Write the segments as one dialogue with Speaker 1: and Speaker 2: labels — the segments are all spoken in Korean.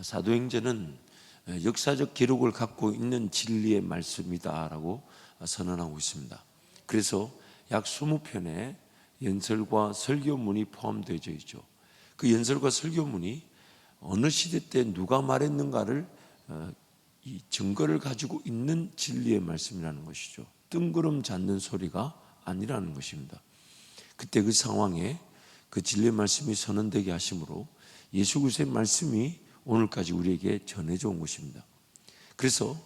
Speaker 1: 사도행전은 역사적 기록을 갖고 있는 진리의 말씀이다라고 선언하고 있습니다. 그래서 약 20편의 연설과 설교문이 포함되어 있죠. 그 연설과 설교문이 어느 시대 때 누가 말했는가를 이 증거를 가지고 있는 진리의 말씀이라는 것이죠. 뜬구름 잡는 소리가 아니라는 것입니다. 그때 그 상황에 그 진리의 말씀이 선언되게 하심으로 예수 그리스도의 말씀이 오늘까지 우리에게 전해져 온 것입니다. 그래서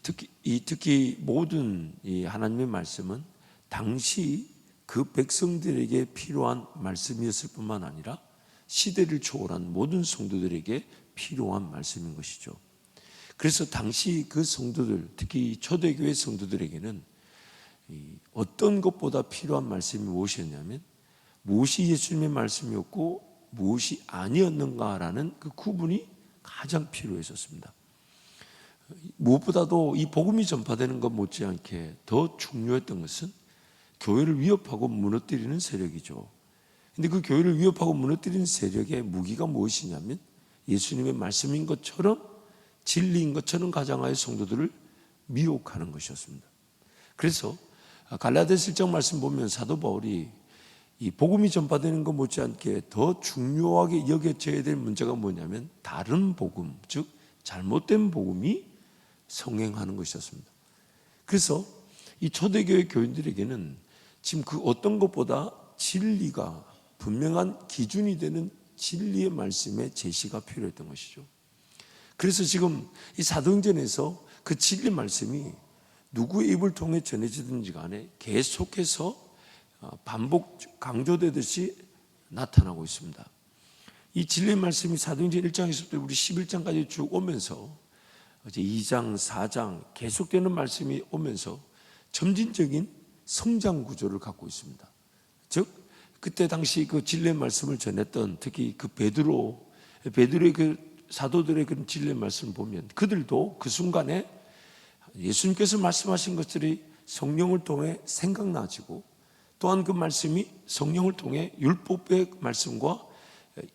Speaker 1: 특히 모든 이 하나님의 말씀은 당시 그 백성들에게 필요한 말씀이었을 뿐만 아니라 시대를 초월한 모든 성도들에게 필요한 말씀인 것이죠. 그래서 당시 그 성도들, 특히 초대교회 성도들에게는 어떤 것보다 필요한 말씀이 무엇이었냐면 무엇이 예수님의 말씀이었고 무엇이 아니었는가라는 그 구분이 가장 필요했었습니다. 무엇보다도 이 복음이 전파되는 것 못지않게 더 중요했던 것은 교회를 위협하고 무너뜨리는 세력이죠. 그런데 그 교회를 위협하고 무너뜨리는 세력의 무기가 무엇이냐면 예수님의 말씀인 것처럼 진리인 것처럼 가장하여 성도들을 미혹하는 것이었습니다. 그래서 갈라디아서 1장 말씀 보면 사도 바울이 이 복음이 전파되는 것 못지않게 더 중요하게 여겨져야 될 문제가 뭐냐면 다른 복음, 즉 잘못된 복음이 성행하는 것이었습니다. 그래서 이 초대교회 교인들에게는 지금 그 어떤 것보다 진리가 분명한 기준이 되는 진리의 말씀의 제시가 필요했던 것이죠. 그래서 지금 이 사도행전에서 그 진리 말씀이 누구의 입을 통해 전해지든지 간에 계속해서 반복 강조되듯이 나타나고 있습니다. 이 진리의 말씀이 사도행전 1장에서부터 우리 11장까지 쭉 오면서 이제 2장, 4장 계속되는 말씀이 오면서 점진적인 성장 구조를 갖고 있습니다. 즉 그때 당시 그 진리의 말씀을 전했던 특히 그 베드로의 그 사도들의 그 진리의 말씀을 보면 그들도 그 순간에 예수님께서 말씀하신 것들이 성령을 통해 생각나지고 또한 그 말씀이 성령을 통해 율법의 말씀과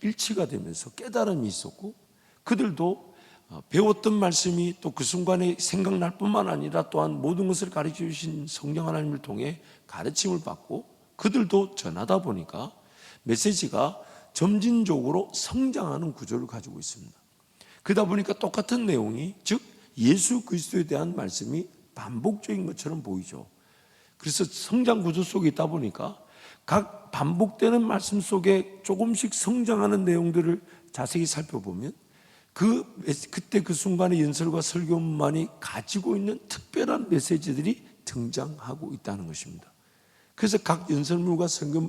Speaker 1: 일치가 되면서 깨달음이 있었고 그들도 배웠던 말씀이 또 그 순간에 생각날 뿐만 아니라 또한 모든 것을 가르쳐 주신 성령 하나님을 통해 가르침을 받고 그들도 전하다 보니까 메시지가 점진적으로 성장하는 구조를 가지고 있습니다. 그러다 보니까 똑같은 내용이 즉 예수 그리스도에 대한 말씀이 반복적인 것처럼 보이죠. 그래서 성장 구조 속에 있다 보니까 각 반복되는 말씀 속에 조금씩 성장하는 내용들을 자세히 살펴보면 그때 그 순간의 연설과 설교만이 가지고 있는 특별한 메시지들이 등장하고 있다는 것입니다. 그래서 각 연설문과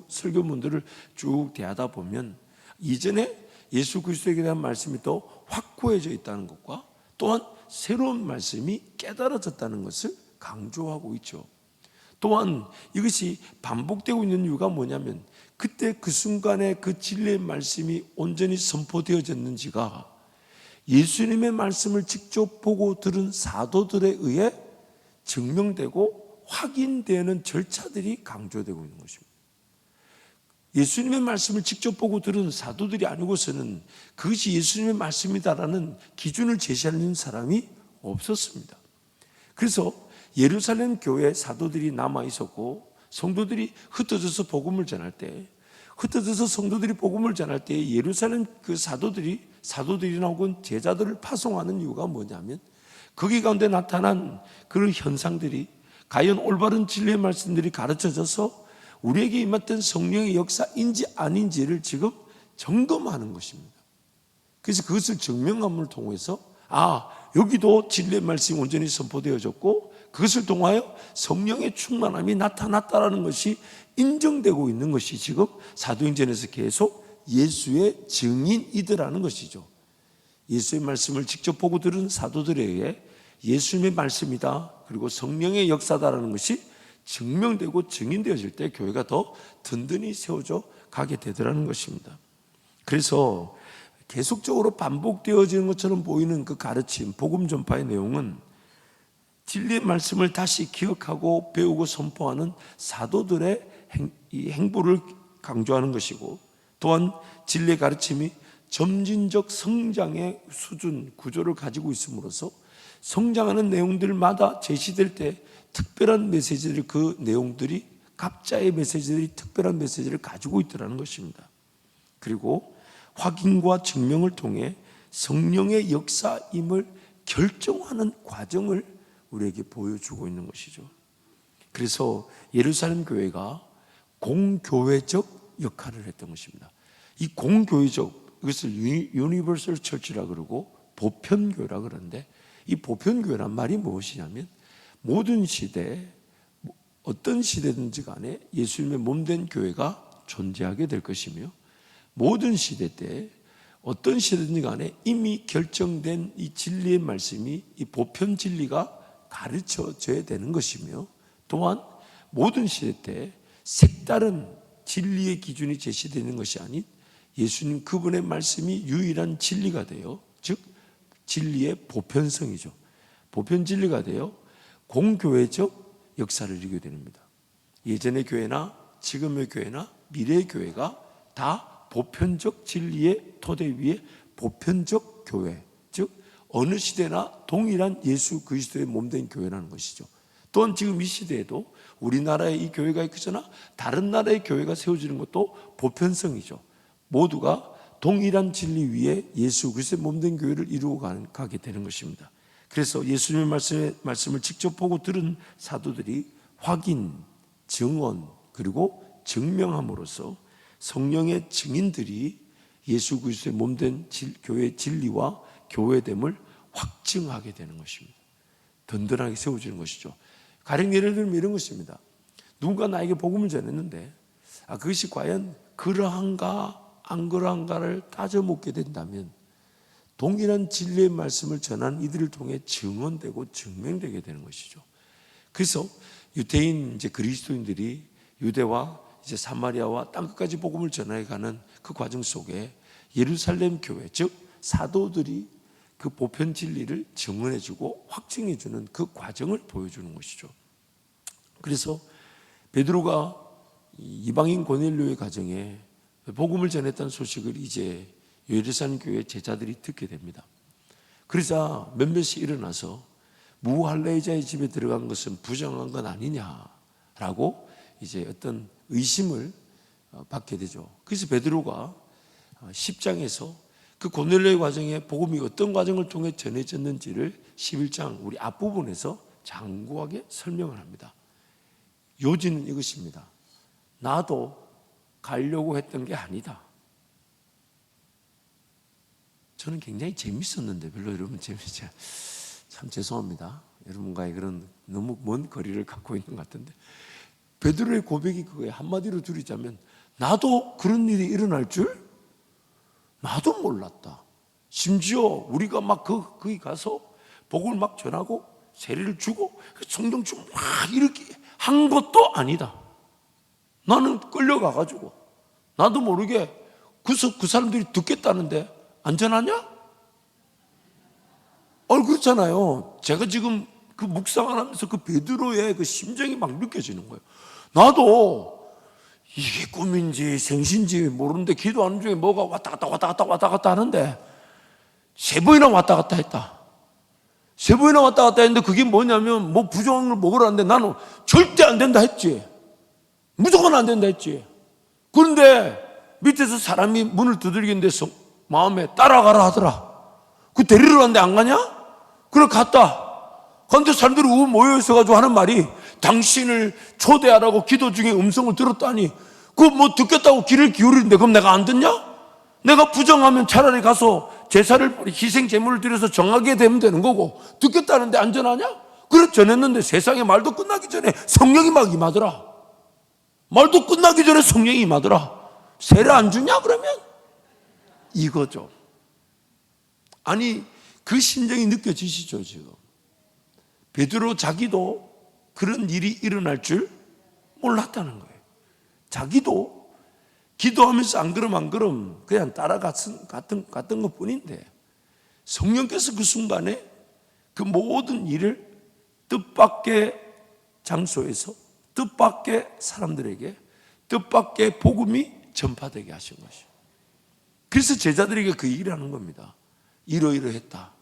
Speaker 1: 설교문들을 쭉 대하다 보면 이전에 예수 그리스도에 대한 말씀이 더 확고해져 있다는 것과 또한 새로운 말씀이 깨달아졌다는 것을 강조하고 있죠. 또한 이것이 반복되고 있는 이유가 뭐냐면 그때 그 순간에 그 진리의 말씀이 온전히 선포되어졌는지가 예수님의 말씀을 직접 보고 들은 사도들에 의해 증명되고 확인되는 절차들이 강조되고 있는 것입니다. 예수님의 말씀을 직접 보고 들은 사도들이 아니고서는 그것이 예수님의 말씀이다라는 기준을 제시하는 사람이 없었습니다. 그래서 예루살렘 교회에 사도들이 남아 있었고 성도들이 흩어져서 복음을 전할 때 성도들이 복음을 전할 때 예루살렘 그 사도들이나 혹은 제자들을 파송하는 이유가 뭐냐면 거기 가운데 나타난 그런 현상들이 과연 올바른 진리의 말씀들이 가르쳐져서 우리에게 임했던 성령의 역사인지 아닌지를 지금 점검하는 것입니다. 그래서 그것을 증명함을 통해서 여기도 진리의 말씀이 온전히 선포되어졌고 그것을 통하여 성령의 충만함이 나타났다는 것이 인정되고 있는 것이 지금 사도행전에서 계속 예수의 증인이더라는 것이죠. 예수의 말씀을 직접 보고 들은 사도들에 의해 예수님의 말씀이다 그리고 성령의 역사다라는 것이 증명되고 증인되어질 때 교회가 더 든든히 세워져 가게 되더라는 것입니다. 그래서 계속적으로 반복되어지는 것처럼 보이는 그 가르침, 복음 전파의 내용은 진리의 말씀을 다시 기억하고 배우고 선포하는 사도들의 행보를 강조하는 것이고 또한 진리의 가르침이 점진적 성장의 수준, 구조를 가지고 있음으로써 성장하는 내용들마다 제시될 때 특별한 메시지를, 그 내용들이 각자의 메시지들이 특별한 메시지를 가지고 있더라는 것입니다. 그리고 확인과 증명을 통해 성령의 역사임을 결정하는 과정을 우리에게 보여주고 있는 것이죠. 그래서 예루살렘 교회가 공교회적 역할을 했던 것입니다. 이 공교회적, 이것을 유니버설 처치라 그러고 보편교회라 그러는데, 이 보편교회란 말이 무엇이냐면 모든 시대에, 어떤 시대든지 간에 예수님의 몸된 교회가 존재하게 될 것이며, 모든 시대 때 어떤 시대든지 간에 이미 결정된 이 진리의 말씀이, 이 보편 진리가 가르쳐져야 되는 것이며, 또한 모든 시대 때 색다른 진리의 기준이 제시되는 것이 아닌 예수님 그분의 말씀이 유일한 진리가 되어, 즉 진리의 보편성이죠. 보편 진리가 되어 공교회적 역사를 이루게 됩니다. 예전의 교회나 지금의 교회나 미래의 교회가 다 보편적 진리의 토대 위에 보편적 교회, 즉 어느 시대나 동일한 예수 그리스도의 몸된 교회라는 것이죠. 또한 지금 이 시대에도 우리나라의 이 교회가 있거나 다른 나라의 교회가 세워지는 것도 보편성이죠. 모두가 동일한 진리 위에 예수 그리스도의 몸된 교회를 이루어 가게 되는 것입니다. 그래서 예수님의 말씀을 직접 보고 들은 사도들이 확인, 증언, 그리고 증명함으로써 성령의 증인들이 예수 그리스도의 몸된 교회의 진리와 교회됨을 확증하게 되는 것입니다. 든든하게 세워지는 것이죠. 가령 예를 들면 이런 것입니다. 누군가 나에게 복음을 전했는데 그것이 과연 그러한가 안 그러한가를 따져 묻게 된다면 동일한 진리의 말씀을 전한 이들을 통해 증언되고 증명되게 되는 것이죠. 그래서 유대인 그리스도인들이 유대와 사마리아와 땅끝까지 복음을 전해가는 그 과정 속에 예루살렘 교회, 즉 사도들이 그 보편 진리를 증언해주고 확증해주는 그 과정을 보여주는 것이죠. 그래서 베드로가 이방인 고넬료의 가정에 복음을 전했다는 소식을 이제 예루살렘 교회 제자들이 듣게 됩니다. 그러자 몇몇이 일어나서 무할례자의 집에 들어간 것은 부정한 건 아니냐라고 이제 어떤 의심을 받게 되죠. 그래서 베드로가 10장에서 그 고넬료의 과정에 복음이 어떤 과정을 통해 전해졌는지를 11장 우리 앞부분에서 장구하게 설명을 합니다. 요지는 이것입니다. 나도 가려고 했던 게 아니다. 저는 굉장히 재밌었는데 별로 여러분 재밌지, 참 죄송합니다. 여러분과의 그런 너무 먼 거리를 갖고 있는 것 같은데, 베드로의 고백이 그거예요. 한마디로 줄이자면 나도 그런 일이 일어날 줄 나도 몰랐다. 심지어 우리가 막 거기 가서 복을 막 전하고 세례를 주고 성령 주고 막 이렇게 한 것도 아니다. 나는 끌려가가지고 나도 모르게 그 사람들이 듣겠다는데 안전하냐? 그렇잖아요. 제가 지금 그 묵상을 하면서 그 베드로의 그 심정이 막 느껴지는 거예요. 나도 이게 꿈인지 생신지 모르는데 기도하는 중에 뭐가 왔다 갔다 하는데 3번이나 왔다 갔다 했다. 3번이나 왔다 갔다 했는데 그게 뭐냐면 뭐 부정한 걸 먹으라는데 나는 절대 안 된다 했지. 무조건 안 된다 했지. 그런데 밑에서 사람이 문을 두드리는데 마음에 따라가라 하더라. 그 데리러 갔는데 안 가냐? 그래 갔다. 그런데 사람들이 모여 있어가지고 하는 말이 당신을 초대하라고 기도 중에 음성을 들었다니 그거 뭐 듣겠다고 귀를 기울이는데 그럼 내가 안 듣냐? 내가 부정하면 차라리 가서 제사를 희생 제물을 드려서 정하게 되면 되는 거고 듣겠다는데 안전하냐? 그래 전했는데 세상에 말도 끝나기 전에 성령이 막 임하더라. 말도 끝나기 전에 성령이 임하더라. 세례 안 주냐 그러면? 이거죠. 아니 그 심정이 느껴지시죠 지금? 베드로 자기도 그런 일이 일어날 줄 몰랐다는 거예요. 자기도 기도하면서 안 그럼 그냥 따라갔던 것 뿐인데 성령께서 그 순간에 그 모든 일을 뜻밖의 장소에서 뜻밖의 사람들에게 뜻밖의 복음이 전파되게 하신 것이에요. 그래서 제자들에게 그 얘기를 하는 겁니다. 이러이러했다.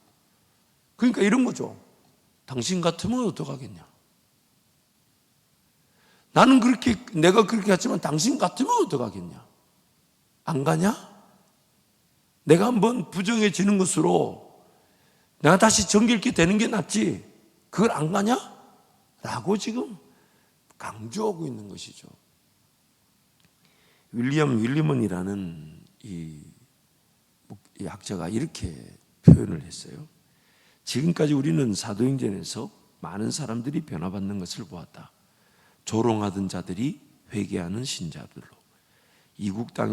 Speaker 1: 그러니까 이런 거죠. 당신 같으면 어떡하겠냐? 내가 그렇게 했지만 당신 같으면 어떡하겠냐? 안 가냐? 내가 한번 부정해지는 것으로 내가 다시 정결케 되는 게 낫지. 그걸 안 가냐? 라고 지금 강조하고 있는 것이죠. 윌리엄이라는 이 학자가 이렇게 표현을 했어요. 지금까지 우리는 사도행전에서 많은 사람들이 변화받는 것을 보았다. 조롱하던 자들이 회개하는 신자들로, 이국 땅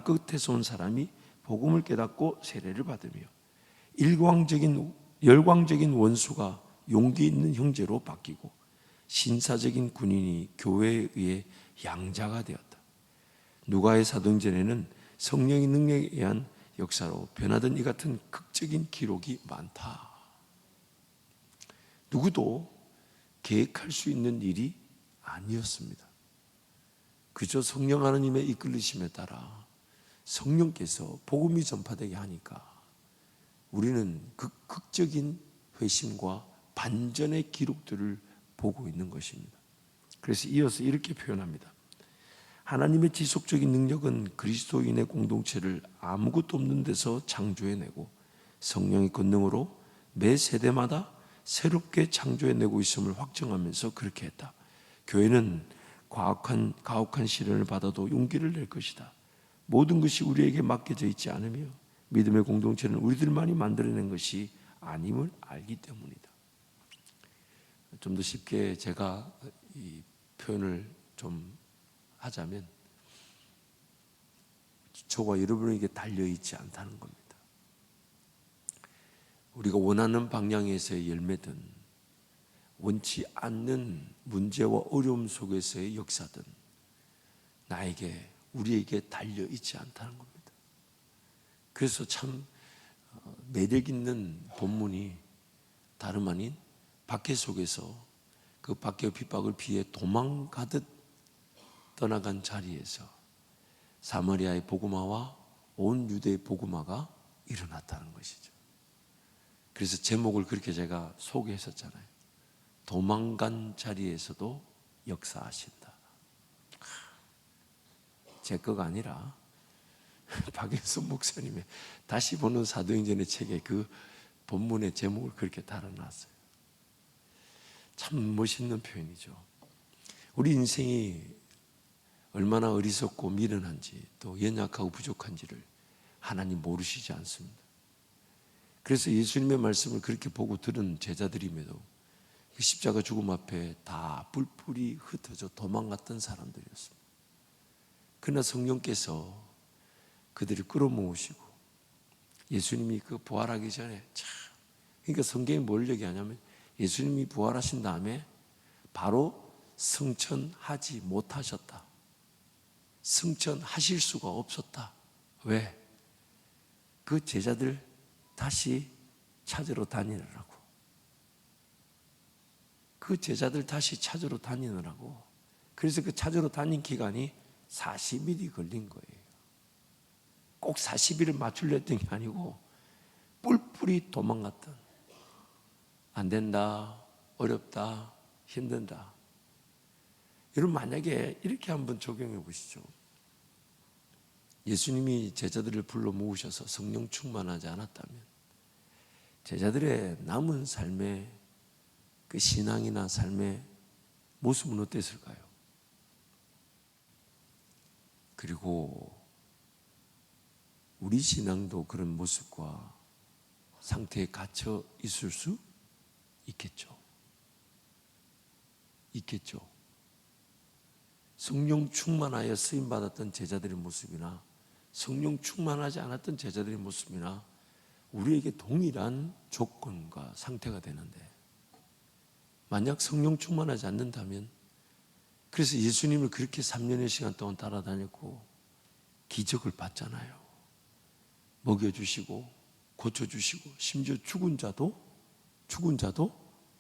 Speaker 1: 끝에서 온 사람이 복음을 깨닫고 세례를 받으며, 열광적인 원수가 용기 있는 형제로 바뀌고, 신사적인 군인이 교회에 의해 양자가 되었다. 누가의 사도행전에는 성령의 능력에 의한 역사로 변화된 이 같은 극적인 기록이 많다. 누구도 계획할 수 있는 일이 아니었습니다. 그저 성령 하나님의 이끌리심에 따라 성령께서 복음이 전파되게 하니까 우리는 그 극적인 회심과 반전의 기록들을 보고 있는 것입니다. 그래서 이어서 이렇게 표현합니다. 하나님의 지속적인 능력은 그리스도인의 공동체를 아무것도 없는 데서 창조해내고 성령의 권능으로 매 세대마다 새롭게 창조해내고 있음을 확정하면서 그렇게 했다. 교회는 가혹한 시련을 받아도 용기를 낼 것이다. 모든 것이 우리에게 맡겨져 있지 않으며 믿음의 공동체는 우리들만이 만들어낸 것이 아님을 알기 때문이다. 좀 더 쉽게 제가 이 표현을 좀 하자면 저와 여러분에게 달려있지 않다는 겁니다. 우리가 원하는 방향에서의 열매든 원치 않는 문제와 어려움 속에서의 역사든 우리에게 달려있지 않다는 겁니다. 그래서 참 매력 있는 본문이 다름 아닌 박해 속에서 그 박해와 핍박을 피해 도망가듯 떠나간 자리에서 사마리아의 복음화와 온 유대의 복음화가 일어났다는 것이죠. 그래서 제목을 그렇게 제가 소개했었잖아요. 도망간 자리에서도 역사하신다. 제 거가 아니라 박영선 목사님의 다시 보는 사도행전의 책에 그 본문의 제목을 그렇게 달아놨어요. 참 멋있는 표현이죠. 우리 인생이 얼마나 어리석고 미련한지 또 연약하고 부족한지를 하나님 모르시지 않습니다. 그래서 예수님의 말씀을 그렇게 보고 들은 제자들임에도 그 십자가 죽음 앞에 다 뿔뿔이 흩어져 도망갔던 사람들이었습니다. 그러나 성령께서 그들을 끌어모으시고 예수님이 그 부활하기 전에 그러니까 성경이 뭘 얘기하냐면 예수님이 부활하신 다음에 바로 승천하지 못하셨다. 승천하실 수가 없었다. 왜? 그 제자들 다시 찾으러 다니느라고. 그 제자들 다시 찾으러 다니느라고. 그래서 그 찾으러 다닌 기간이 40일이 걸린 거예요. 꼭 40일을 맞추려 했던 게 아니고 뿔뿔이 도망갔던, 안 된다, 어렵다, 힘든다. 여러분 만약에 이렇게 한번 적용해 보시죠. 예수님이 제자들을 불러 모으셔서 성령 충만하지 않았다면 제자들의 남은 삶의 그 신앙이나 삶의 모습은 어땠을까요? 그리고 우리 신앙도 그런 모습과 상태에 갇혀 있을 수 있겠죠. 성령 충만하여 쓰임받았던 제자들의 모습이나 성령 충만하지 않았던 제자들의 모습이나 우리에게 동일한 조건과 상태가 되는데 만약 성령 충만하지 않는다면 그래서 예수님을 그렇게 3년의 시간 동안 따라다녔고 기적을 봤잖아요. 먹여주시고 고쳐주시고 심지어 죽은 자도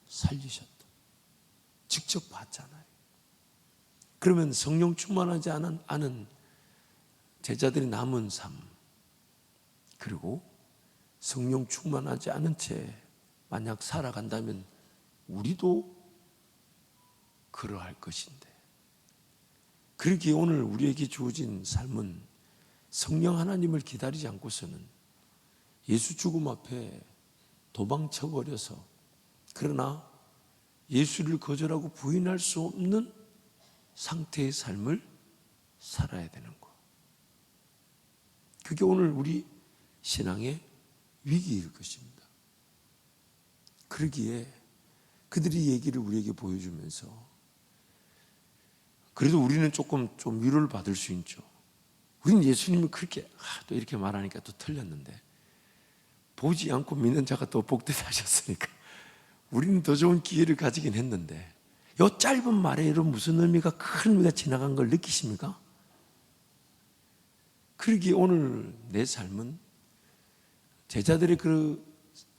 Speaker 1: 살리셨다. 직접 봤잖아요. 그러면 성령 충만하지 않은 제자들이 남은 삶, 그리고 성령 충만하지 않은 채 만약 살아간다면 우리도 그러할 것인데, 그렇게 오늘 우리에게 주어진 삶은 성령 하나님을 기다리지 않고서는 예수 죽음 앞에 도망쳐버려서, 그러나 예수를 거절하고 부인할 수 없는 상태의 삶을 살아야 되는 것. 그게 오늘 우리 신앙의 위기일 것입니다. 그러기에 그들이 얘기를 우리에게 보여주면서, 그래도 우리는 조금 좀 위로를 받을 수 있죠. 우리는 예수님을 그렇게 또 이렇게 말하니까 또 틀렸는데, 보지 않고 믿는 자가 더 복되다 하셨으니까 우리는 더 좋은 기회를 가지긴 했는데, 이 짧은 말에 이런 무슨 의미가, 큰 의미가 지나간 걸 느끼십니까? 그러기에 오늘 내 삶은 제자들의 그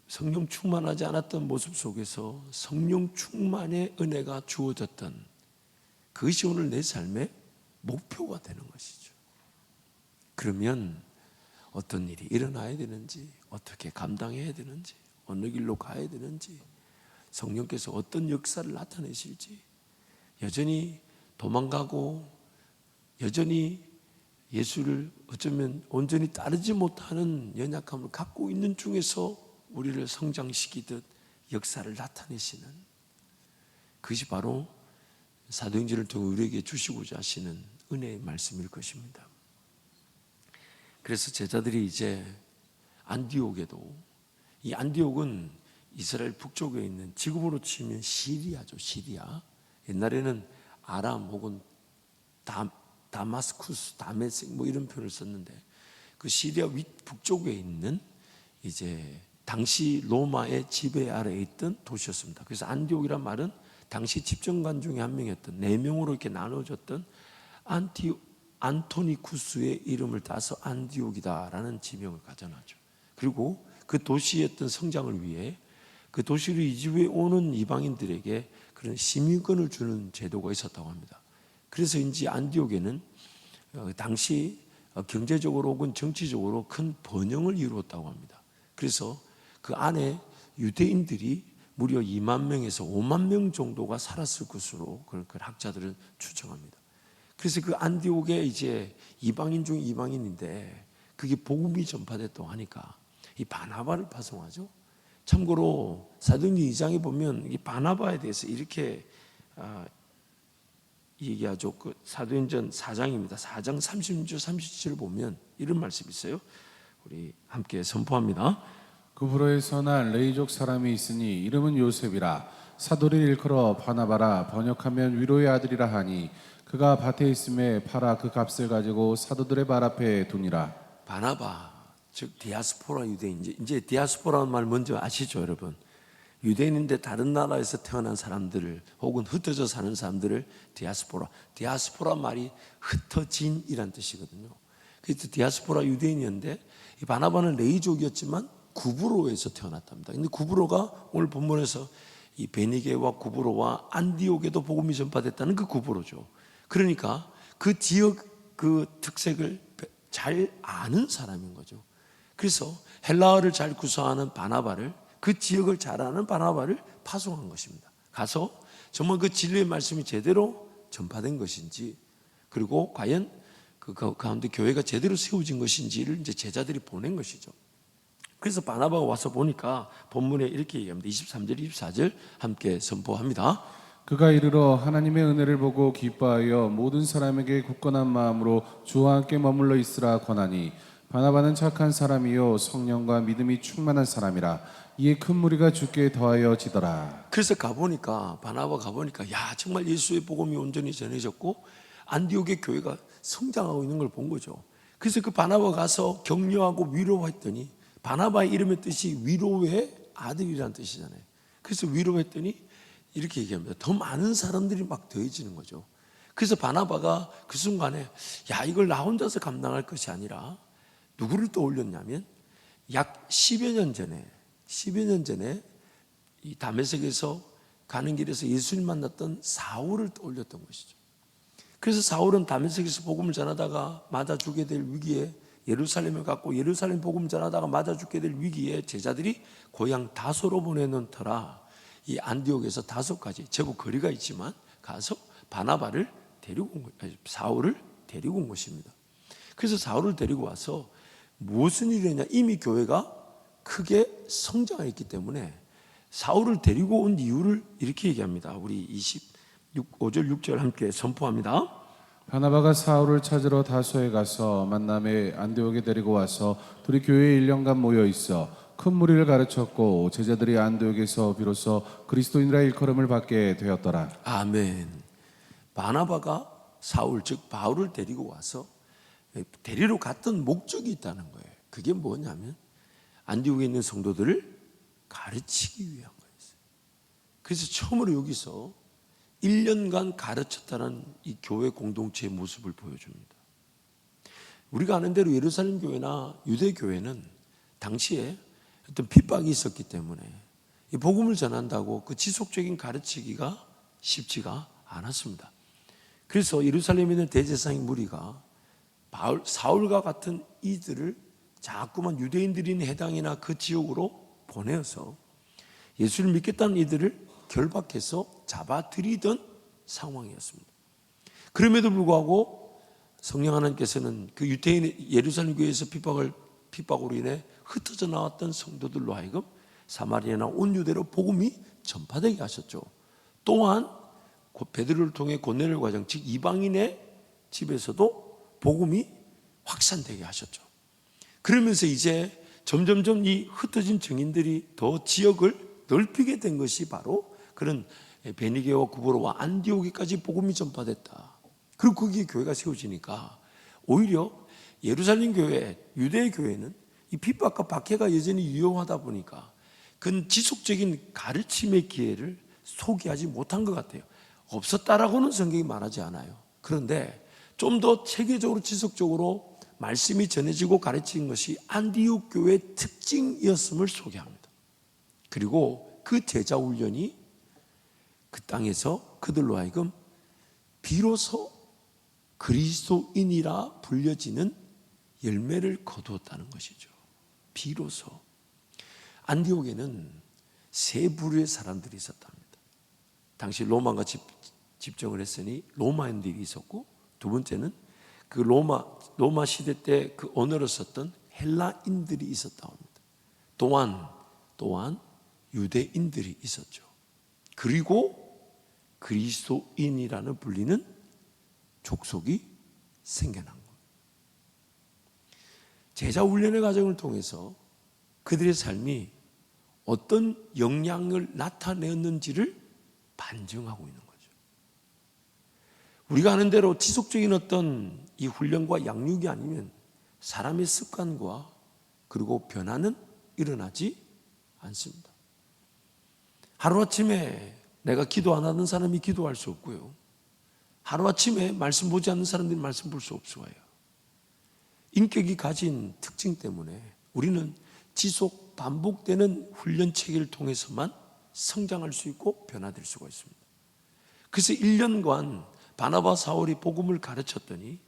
Speaker 1: 성령 충만하지 않았던 모습 속에서 성령 충만의 은혜가 주어졌던 그것이 오늘 내 삶의 목표가 되는 것이죠. 그러면 어떤 일이 일어나야 되는지, 어떻게 감당해야 되는지, 어느 길로 가야 되는지, 성령께서 어떤 역사를 나타내실지, 여전히 도망가고 여전히 예수를 어쩌면 온전히 따르지 못하는 연약함을 갖고 있는 중에서 우리를 성장시키듯 역사를 나타내시는, 그것이 바로 사도행전을 통해 우리에게 주시고자 하시는 은혜의 말씀일 것입니다. 그래서 제자들이 이제 안디옥에도, 이 안디옥은 이스라엘 북쪽에 있는, 지금으로 치면 시리아죠. 시리아. 옛날에는 아람 혹은 다마스쿠스, 다메섹 뭐 이런 표현을 썼는데, 그 시리아 북쪽에 있는 이제 당시 로마의 지배 아래에 있던 도시였습니다. 그래서 안디옥이란 말은 당시 집정관 중에 한 명이었던, 4명으로 이렇게 나눠졌던 안토니쿠스의 이름을 따서 안디옥이다라는 지명을 가져나죠. 그리고 그 도시의 어떤 성장을 위해 그 도시로 이주해 오는 이방인들에게 그런 시민권을 주는 제도가 있었다고 합니다. 그래서인지 안디옥에는 당시 경제적으로 혹은 정치적으로 큰 번영을 이루었다고 합니다. 그래서 그 안에 유대인들이 무려 2만 명에서 5만 명 정도가 살았을 것으로 그 학자들은 추정합니다. 그래서 그 안디옥에 이제 이방인 중 이방인인데 그게 복음이 전파됐다고 하니까 이 바나바를 파송하죠. 참고로 사도행전 2장에 보면 이 바나바에 대해서 이렇게 얘기하죠. 그 사도행전 4장입니다. 4장 36절 37절 보면 이런 말씀이 있어요. 우리 함께 선포합니다.
Speaker 2: 그 후로에서 난 레이족 사람이 있으니 이름은 요셉이라, 사도를 일컬어 바나바라, 번역하면 위로의 아들이라 하니, 그가 밭에 있음에 팔아 그 값을 가지고 사도들의 발 앞에 두니라.
Speaker 1: 바나바, 즉 디아스포라 유대인. 이제 디아스포라는 말 먼저 아시죠, 여러분? 유대인인데 다른 나라에서 태어난 사람들을 혹은 흩어져 사는 사람들을 디아스포라 말이 흩어진이란 뜻이거든요. 그래서 디아스포라 유대인이었는데, 이 바나바는 레이족이었지만 구브로에서 태어났답니다. 근데 구브로가 오늘 본문에서 이 베니게와 구브로와 안디옥에도 복음이 전파됐다는 그 구브로죠. 그러니까 그 지역 그 특색을 잘 아는 사람인 거죠. 그래서 헬라어를 잘 구사하는 바나바를, 그 지역을 잘 아는 바나바를 파송한 것입니다. 가서 정말 그 진리의 말씀이 제대로 전파된 것인지, 그리고 과연 그 가운데 교회가 제대로 세워진 것인지를 이제 제자들이 보낸 것이죠. 그래서 바나바가 와서 보니까 본문에 이렇게 얘기합니다. 23절 24절 함께 선포합니다.
Speaker 2: 그가 이르러 하나님의 은혜를 보고 기뻐하여 모든 사람에게 굳건한 마음으로 주와 함께 머물러 있으라 권하니, 바나바는 착한 사람이요 성령과 믿음이 충만한 사람이라. 이에 큰 무리가 주께 더하여 지더라.
Speaker 1: 그래서 바나바 가보니까 야, 정말 예수의 복음이 온전히 전해졌고 안디옥의 교회가 성장하고 있는 걸 본 거죠. 그래서 그 바나바 가서 격려하고 위로했더니, 바나바의 이름의 뜻이 위로의 아들이라는 뜻이잖아요. 그래서 위로했더니 이렇게 얘기합니다. 더 많은 사람들이 막 더해지는 거죠. 그래서 바나바가 그 순간에 야, 이걸 나 혼자서 감당할 것이 아니라 누구를 떠올렸냐면, 약 10여 년 전에 이 다메섹에서 가는 길에서 예수님 만났던 사울을 떠올렸던 것이죠. 그래서 사울은 다메섹에서 복음을 전하다가 맞아 죽게 될 위기에 예루살렘에 갔고, 예루살렘 복음 전하다가 맞아 죽게 될 위기에 제자들이 고향 다소로 보내는 터라 이 안디옥에서 다소까지 제법 거리가 있지만 가서 바나바를 데리고 온 거예요. 사울을 데리고 온 것입니다. 그래서 사울을 데리고 와서 무슨 일이 했냐, 이미 교회가 크게 성장했기 때문에 사울을 데리고 온 이유를 이렇게 얘기합니다. 우리 5절 6절 함께 선포합니다.
Speaker 2: 바나바가 사울을 찾으러 다소에 가서 만남에 안디옥에 데리고 와서 둘이 교회에 1년간 모여 있어 큰 무리를 가르쳤고, 제자들이 안디옥에서 비로소 그리스도인이라 일컬음을 받게 되었더라.
Speaker 1: 아멘. 바나바가 사울 즉 바울을 데리고 와서 데리러 갔던 목적이 있다는 거예요. 그게 뭐냐면 안디옥에 있는 성도들을 가르치기 위한 거였어요. 그래서 처음으로 여기서 1년간 가르쳤다는 이 교회 공동체의 모습을 보여줍니다. 우리가 아는 대로 예루살렘 교회나 유대 교회는 당시에 어떤 핍박이 있었기 때문에 이 복음을 전한다고 그 지속적인 가르치기가 쉽지가 않았습니다. 그래서 예루살렘에 있는 대제사장 무리가 사울과 같은 이들을 자꾸만 유대인들이 있는 해당이나 그 지역으로 보내어서 예수를 믿겠다는 이들을 결박해서 잡아들이던 상황이었습니다. 그럼에도 불구하고 성령 하나님께서는 그 유대인 예루살렘 교회에서 핍박으로 인해 흩어져 나왔던 성도들로 하여금 사마리아나 온 유대로 복음이 전파되게 하셨죠. 또한 베드로를 통해 고넬료 과정 즉 이방인의 집에서도 복음이 확산되게 하셨죠. 그러면서 이제 점점점 이 흩어진 증인들이 더 지역을 넓히게 된 것이 바로 그런 베니게와 구브로와 안디오기까지 복음이 전파됐다. 그리고 거기에 교회가 세워지니까 오히려 예루살렘 교회, 유대 교회는 이 핍박과 박해가 여전히 유효하다 보니까 그건 지속적인 가르침의 기회를 소개하지 못한 것 같아요. 없었다라고는 성경이 말하지 않아요. 그런데 좀 더 체계적으로 지속적으로 말씀이 전해지고 가르치는 것이 안디옥 교회의 특징이었음을 소개합니다. 그리고 그 제자 훈련이 그 땅에서 그들로 하여금 비로소 그리스도인이라 불려지는 열매를 거두었다는 것이죠. 비로소. 안디옥에는 세 부류의 사람들이 있었답니다. 당시 로마가 집정을 했으니 로마인들이 있었고, 두 번째는 그 로마 시대 때 그 언어를 썼던 헬라인들이 있었다고 합니다. 또한 유대인들이 있었죠. 그리고 그리스도인이라는 불리는 족속이 생겨난 거예요. 제자 훈련의 과정을 통해서 그들의 삶이 어떤 영향을 나타내었는지를 반증하고 있는 거죠. 우리가 아는 대로 지속적인 어떤 이 훈련과 양육이 아니면 사람의 습관과 그리고 변화는 일어나지 않습니다. 하루아침에 내가 기도 안 하는 사람이 기도할 수 없고요. 하루아침에 말씀 보지 않는 사람들이 말씀 볼 수 없어요. 인격이 가진 특징 때문에 우리는 지속 반복되는 훈련 체계를 통해서만 성장할 수 있고 변화될 수가 있습니다. 그래서 1년간 바나바 사울이 복음을 가르쳤더니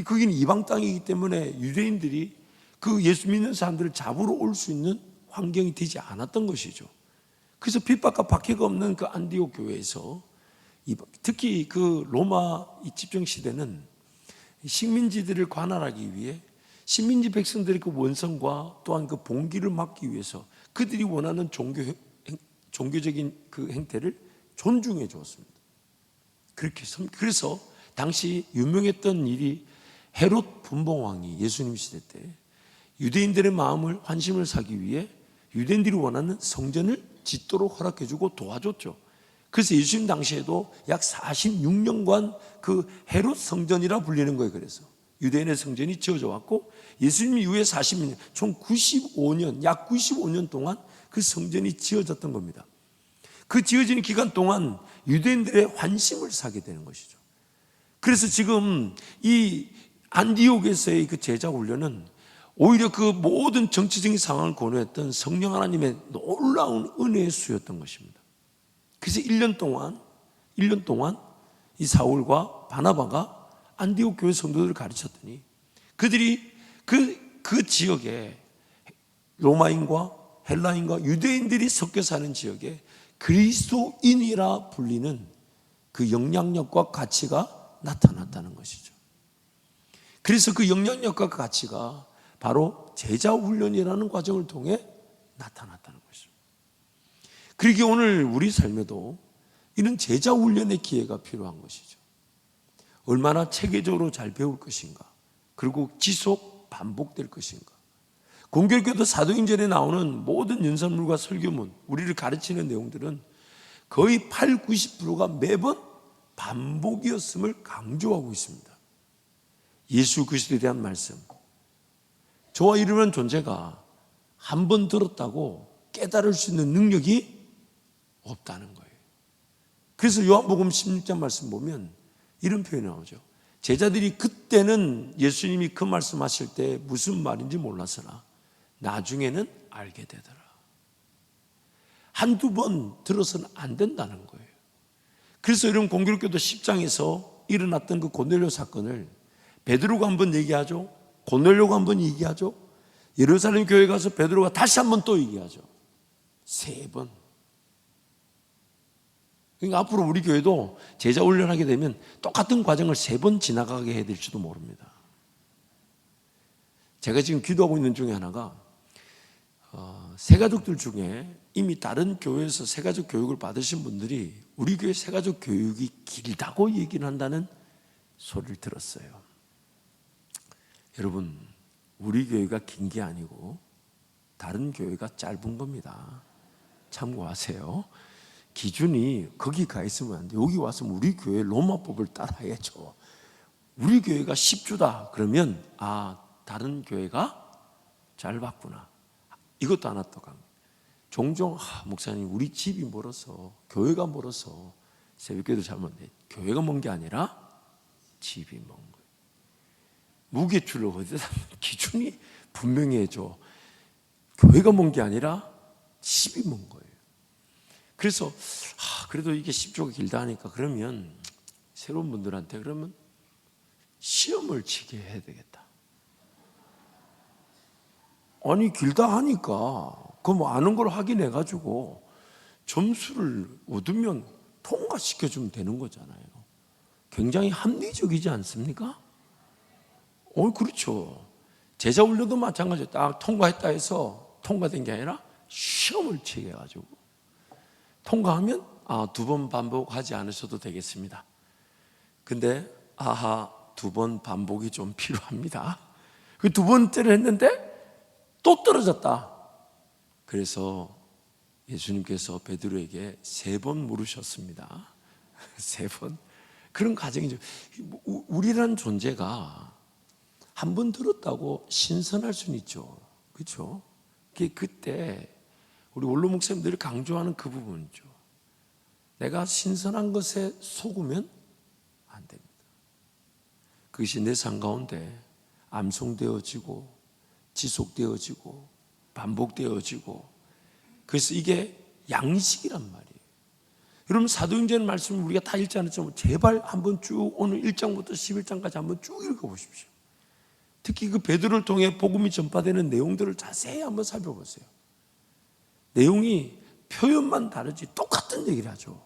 Speaker 1: 거기는 이방 땅이기 때문에 유대인들이 그 예수 믿는 사람들을 잡으러 올 수 있는 환경이 되지 않았던 것이죠. 그래서 핍박과 박해가 없는 그 안디옥 교회에서 특히 그 로마 집정 시대는 식민지들을 관할하기 위해 식민지 백성들의 그 원성과 또한 그 봉기를 막기 위해서 그들이 원하는 종교적인 그 행태를 존중해 주었습니다. 그래서 당시 유명했던 일이 헤롯 분봉왕이 예수님 시대 때 유대인들의 마음을 환심을 사기 위해 유대인들이 원하는 성전을 짓도록 허락해주고 도와줬죠. 그래서 예수님 당시에도 약 46년간 그 헤롯 성전이라 불리는 거예요. 그래서 유대인의 성전이 지어져 왔고 예수님 이후에 40년, 총 95년, 약 95년 동안 그 성전이 지어졌던 겁니다. 그 지어지는 기간 동안 유대인들의 환심을 사게 되는 것이죠. 그래서 지금 이 안디옥에서의 그 제자 훈련은 오히려 그 모든 정치적인 상황을 고려했던 성령 하나님의 놀라운 은혜의 수였던 것입니다. 그래서 1년 동안 이 사울과 사울과 바나바가 안디옥 교회 성도들을 가르쳤더니 그들이 그 지역에 로마인과 헬라인과 유대인들이 섞여 사는 지역에 그리스도인이라 불리는 그 영향력과 가치가 나타났다는 것이죠. 그래서 그 영향력과 가치가 바로 제자훈련이라는 과정을 통해 나타났다는 것이죠. 그러기에 오늘 우리 삶에도 이런 제자훈련의 기회가 필요한 것이죠. 얼마나 체계적으로 잘 배울 것인가, 그리고 지속 반복될 것인가. 공교롭게도 사도행전에 나오는 모든 연설문과 설교문, 우리를 가르치는 내용들은 거의 80~90%가 매번 반복이었음을 강조하고 있습니다. 예수 그리스도에 대한 말씀, 저와 이런 존재가 한 번 들었다고 깨달을 수 있는 능력이 없다는 거예요. 그래서 요한복음 16장 말씀 보면 이런 표현이 나오죠. 제자들이 그때는 예수님이 그 말씀하실 때 무슨 말인지 몰랐으나 나중에는 알게 되더라. 한두 번 들어서는 안 된다는 거예요. 그래서 이런 공교롭게도 10장에서 일어났던 그 고넬료 사건을 베드로가 한번 얘기하죠. 고넬료가 한번 얘기하죠. 예루살렘 교회 가서 베드로가 다시 한번 또 얘기하죠. 3번. 그러니까 앞으로 우리 교회도 제자 훈련하게 되면 똑같은 과정을 3번 지나가게 해야 될지도 모릅니다. 제가 지금 기도하고 있는 중에 하나가 새가족들 중에 이미 다른 교회에서 새가족 교육을 받으신 분들이 우리 교회 새가족 교육이 길다고 얘기를 한다는 소리를 들었어요. 여러분, 우리 교회가 긴 게 아니고 다른 교회가 짧은 겁니다. 참고하세요. 기준이 거기 가 있으면 안 돼. 여기 와서 우리 교회 로마법을 따라야죠. 우리 교회가 10주다 그러면 다른 교회가 짧았구나. 이것도 하나 더 강. 종종 목사님 우리 집이 멀어서, 교회가 멀어서 새벽기도 잘못해. 교회가 먼 게 아니라 집이 먼 거예요. 무게추를 어디다 기준이 분명히 해줘. 교회가 먼 게 아니라 집이 먼 거예요. 그래서 그래도 이게 10조가 길다 하니까 그러면 새로운 분들한테 그러면 시험을 치게 해야 되겠다. 아니 길다 하니까 그럼 아는 걸 확인해가지고 점수를 얻으면 통과시켜주면 되는 거잖아요. 굉장히 합리적이지 않습니까? 그렇죠. 제자훈련도 마찬가지예요. 딱 통과했다 해서 통과된 게 아니라 시험을 치게 해가지고 통과하면 2번 반복하지 않으셔도 되겠습니다. 근데 2번 반복이 좀 필요합니다. 그 2번째를 했는데 또 떨어졌다. 그래서 예수님께서 베드로에게 3번 물으셨습니다. 3번. 그런 과정이죠. 우리라는 존재가 한 번 들었다고 신선할 수는 있죠. 그렇죠? 그때 우리 원로 목사님들이 강조하는 그 부분이죠. 내가 신선한 것에 속으면 안 됩니다. 그것이 내 삶 가운데 암송되어지고 지속되어지고 반복되어지고, 그래서 이게 양식이란 말이에요. 여러분 사도행전 말씀을 우리가 다 읽지 않았지만 제발 한번 쭉 오늘 1장부터 11장까지 한번 쭉 읽어보십시오. 특히 그 베드로를 통해 복음이 전파되는 내용들을 자세히 한번 살펴보세요. 내용이 표현만 다르지 똑같은 얘기를 하죠.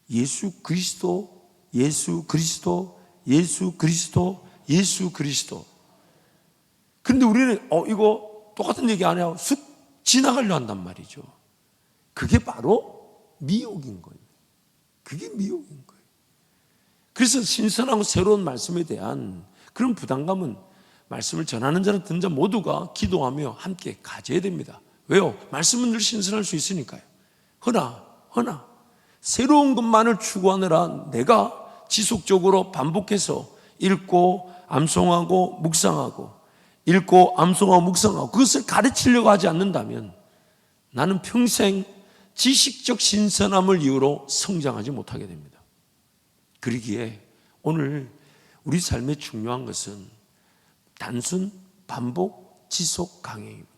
Speaker 1: 예수 그리스도, 예수 그리스도, 예수 그리스도, 예수 그리스도. 그런데 우리는 이거 똑같은 얘기 안 해요. 쑥 지나가려 한단 말이죠. 그게 바로 미혹인 거예요. 그게 미혹인 거예요. 그래서 신선하고 새로운 말씀에 대한 그런 부담감은 말씀을 전하는 자나 듣는 자 모두가 기도하며 함께 가져야 됩니다. 왜요? 말씀은 늘 신선할 수 있으니까요. 허나 새로운 것만을 추구하느라 내가 지속적으로 반복해서 읽고 암송하고 묵상하고 읽고 암송하고 묵상하고 그것을 가르치려고 하지 않는다면 나는 평생 지식적 신선함을 이유로 성장하지 못하게 됩니다. 그러기에 오늘 우리 삶에 중요한 것은 단순 반복 지속 강행입니다.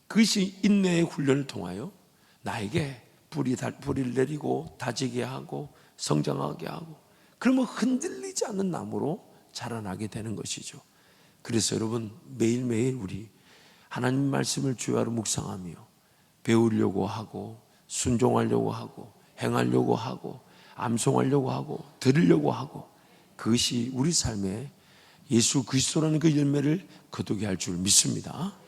Speaker 1: 그것이 인내의 훈련을 통하여 나에게 뿌리를 내리고 다지게 하고 성장하게 하고 그러면 흔들리지 않는 나무로 자라나게 되는 것이죠. 그래서 여러분 매일매일 우리 하나님 말씀을 주야로 묵상하며 배우려고 하고 순종하려고 하고 행하려고 하고 암송하려고 하고 들으려고 하고 그것이 우리 삶에 예수 그리스도라는 그 열매를 거두게 할 줄 믿습니다.